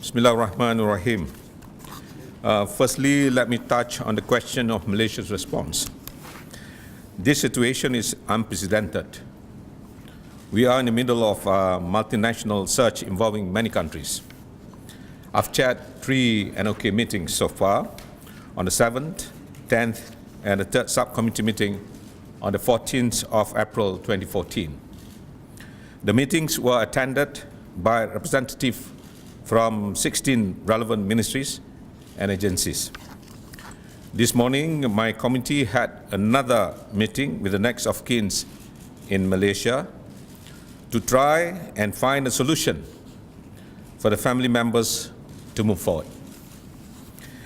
Bismillahirrahmanirrahim. Firstly, let me touch on the question of Malaysia's response. This situation is unprecedented. We are in the middle of a multinational search involving many countries. I've chaired 3 NOK meetings so far, on the 7th, 10th, and the 3rd subcommittee meeting on the 14th of April 2014. The meetings were attended by representatives from 16 relevant ministries and agencies. This morning, my committee had another meeting with the next of kin in Malaysia to try and find a solution for the family members to move forward.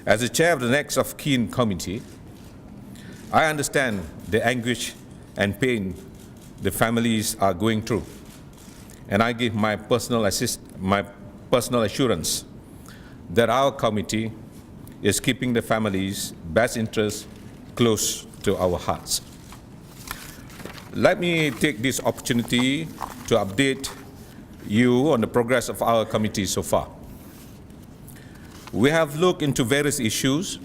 As the chair of the next of kin committee, I understand the anguish and pain the families are going through, and I give my personal assurance that our committee is keeping the families' best interests close to our hearts. Let me take this opportunity to update you on the progress of our committee so far. We have looked into various issues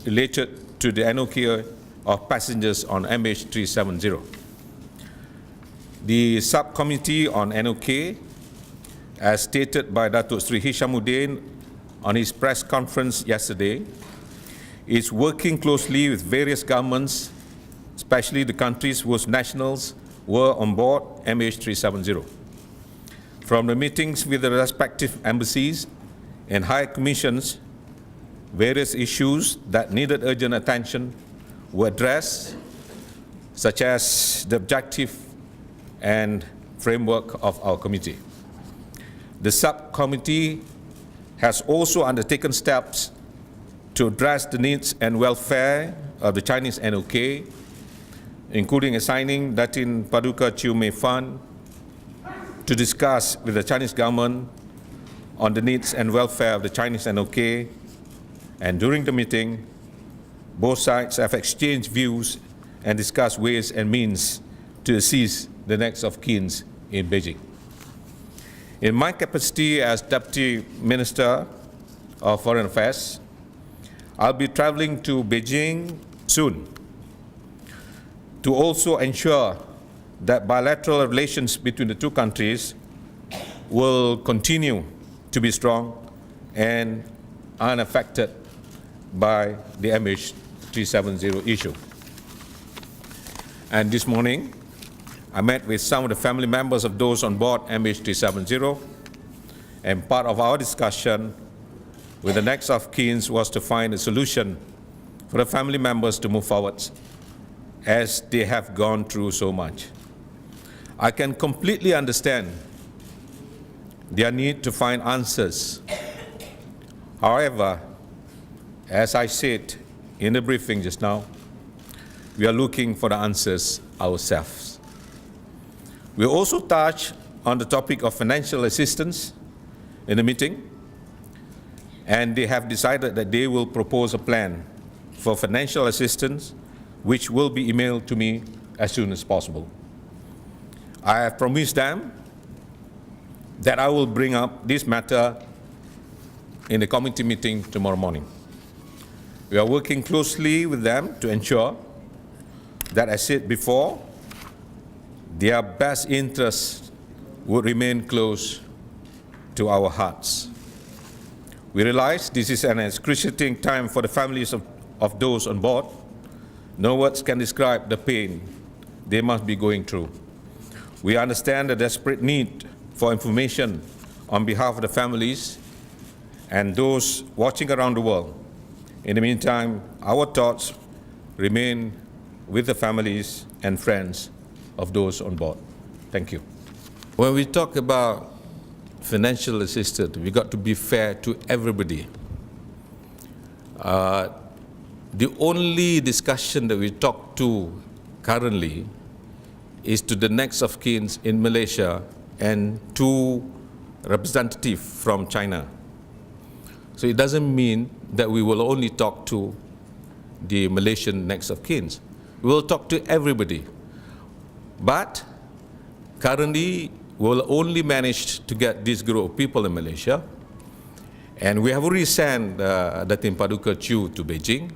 related to the NOK of passengers on MH370. The subcommittee on NOK, as stated by Datuk Sri Hishamuddin on his press conference yesterday, is working closely with various governments, especially the countries whose nationals were on board MH370. From the meetings with the respective embassies and high commissions, various issues that needed urgent attention were addressed, such as the objective and framework of our committee. The subcommittee has also undertaken steps to address the needs and welfare of the Chinese NOK, including assigning Datin Paduka Chiume Fund to discuss with the Chinese government on the needs and welfare of the Chinese NOK, and during the meeting, both sides have exchanged views and discussed ways and means to assist the next of kin in Beijing. In my capacity as Deputy Minister of Foreign Affairs, I'll be traveling to Beijing soon to also ensure that bilateral relations between the two countries will continue to be strong and unaffected by the MH370 issue. And this morning, I met with some of the family members of those on board MH370, and part of our discussion with the next of kin was to find a solution for the family members to move forward, as they have gone through so much. I can completely understand their need to find answers. However, as I said in the briefing just now, we are looking for the answers ourselves. We also touched on the topic of financial assistance in the meeting, and they have decided that they will propose a plan for financial assistance, which will be emailed to me as soon as possible. I have promised them that I will bring up this matter in the committee meeting tomorrow morning. We are working closely with them to ensure that, as said before, their best interests would remain close to our hearts. We realize this is an excruciating time for the families of those on board. No words can describe the pain they must be going through. We understand the desperate need for information on behalf of the families and those watching around the world. In the meantime, our thoughts remain with the families and friends of those on board. Thank you. When we talk about financial assistance, we got to be fair to everybody. The only discussion that we talk to currently is to the next of kin in Malaysia and 2 representatives from China. So it doesn't mean that we will only talk to the Malaysian next of kin. We will talk to everybody. But currently, we will only manage to get this group of people in Malaysia. And we have already sent Datin Paduka Chu to Beijing.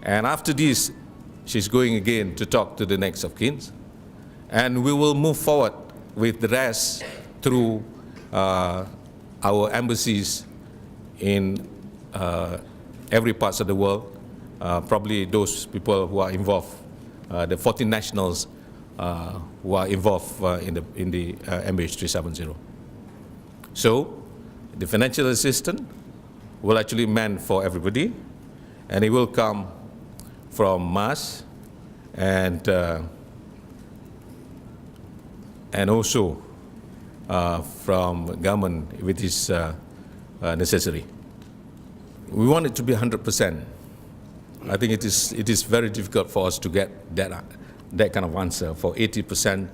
And after this, she's going again to talk to the next of kins. And we will move forward with the rest through our embassies in every part of the world. Probably those people who are involved, the 14 nationals who are involved in the MH370. So, the financial assistance will actually meant for everybody, and it will come from Mars and also from government if it is necessary. We want it to be 100%. I think it is very difficult for us to get that kind of answer, for 80%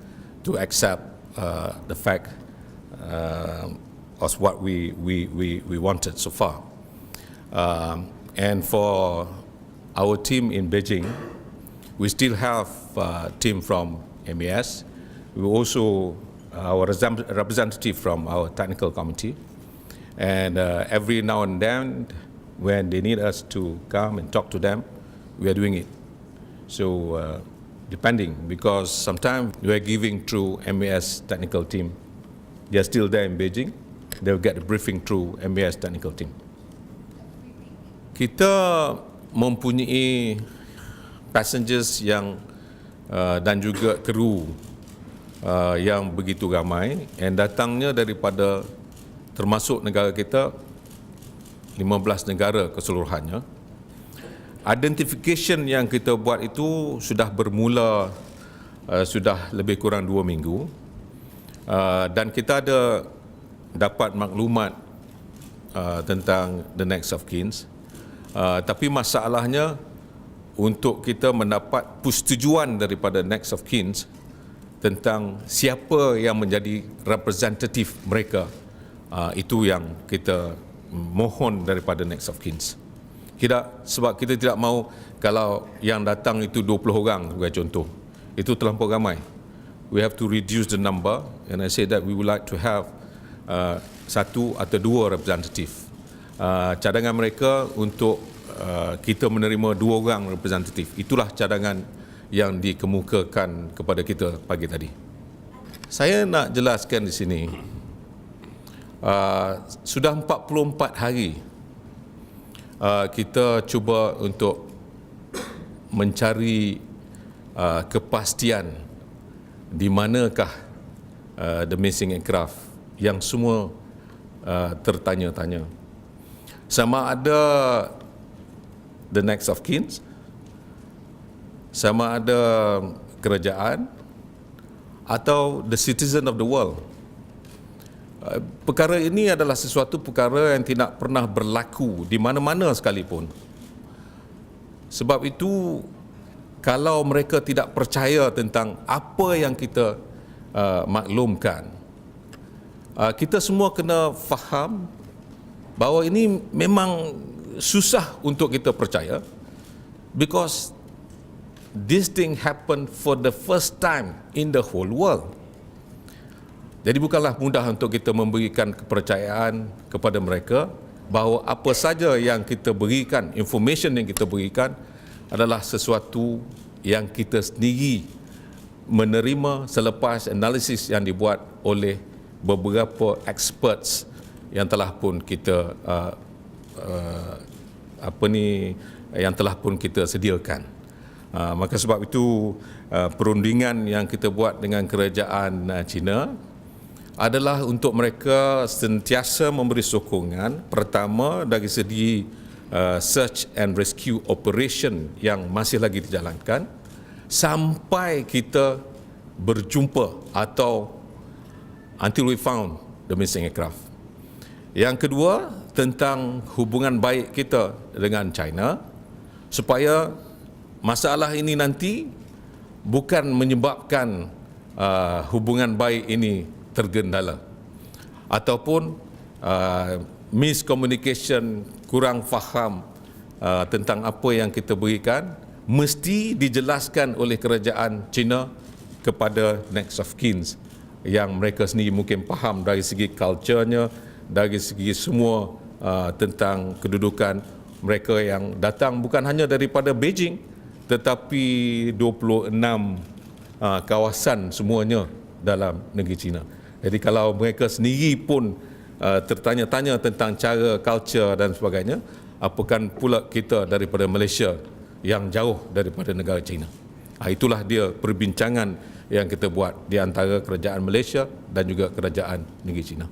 to accept the fact of what we wanted so far. And for our team in Beijing, we still have a team from MES. We also our representative from our technical committee, and every now and then, when they need us to come and talk to them, we are doing it. So depending, because sometimes we are giving through MES technical team. They are still there in Beijing. They will get the briefing through MES technical team. Kita mempunyai passengers yang dan juga kru yang begitu ramai, and datangnya daripada termasuk negara kita 15 negara keseluruhannya. Identification yang kita buat itu sudah bermula sudah lebih kurang 2 minggu, dan kita ada dapat maklumat tentang the next of kins. Tapi masalahnya untuk kita mendapat persetujuan daripada next of kins tentang siapa yang menjadi representatif mereka, itu yang kita mohon daripada next of kins. Sebab kita tidak mahu kalau yang datang itu 20 orang sebagai contoh, itu terlampau ramai. We have to reduce the number, and I say that we would like to have 1 atau 2 representatif. Cadangan mereka untuk kita menerima 2 orang representatif. Itulah cadangan yang dikemukakan kepada kita pagi tadi. Saya nak jelaskan di sini, sudah 44 hari kita cuba untuk mencari kepastian di manakah the missing aircraft yang semua tertanya-tanya. Sama ada the next of kins, sama ada kerajaan atau the citizen of the world. Perkara ini adalah sesuatu perkara yang tidak pernah berlaku di mana-mana sekalipun. Sebab itu, kalau mereka tidak percaya tentang apa yang kita maklumkan, kita semua kena faham bahawa ini memang susah untuk kita percaya, because this thing happened for the first time in the whole world. Jadi bukanlah mudah untuk kita memberikan kepercayaan kepada mereka bahawa apa saja yang kita berikan, information yang kita berikan adalah sesuatu yang kita sendiri menerima selepas analisis yang dibuat oleh beberapa experts yang telah pun kita yang telah pun kita sediakan. Maka sebab itu perundingan yang kita buat dengan kerajaan China adalah untuk mereka sentiasa memberi sokongan, pertama dari segi search and rescue operation yang masih lagi dijalankan sampai kita berjumpa atau until we found the missing aircraft. Yang kedua, tentang hubungan baik kita dengan China, supaya masalah ini nanti bukan menyebabkan hubungan baik ini tergendala ataupun miscommunication, kurang faham tentang apa yang kita berikan, mesti dijelaskan oleh kerajaan China kepada next of kins yang mereka sendiri mungkin faham dari segi culture-nya, dari segi semua tentang kedudukan mereka yang datang bukan hanya daripada Beijing, tetapi 26 kawasan semuanya dalam negeri China. Jadi kalau mereka sendiri pun tertanya-tanya tentang cara, culture dan sebagainya, apakan pula kita daripada Malaysia yang jauh daripada negara China. Itulah dia perbincangan yang kita buat di antara kerajaan Malaysia dan juga kerajaan negeri China.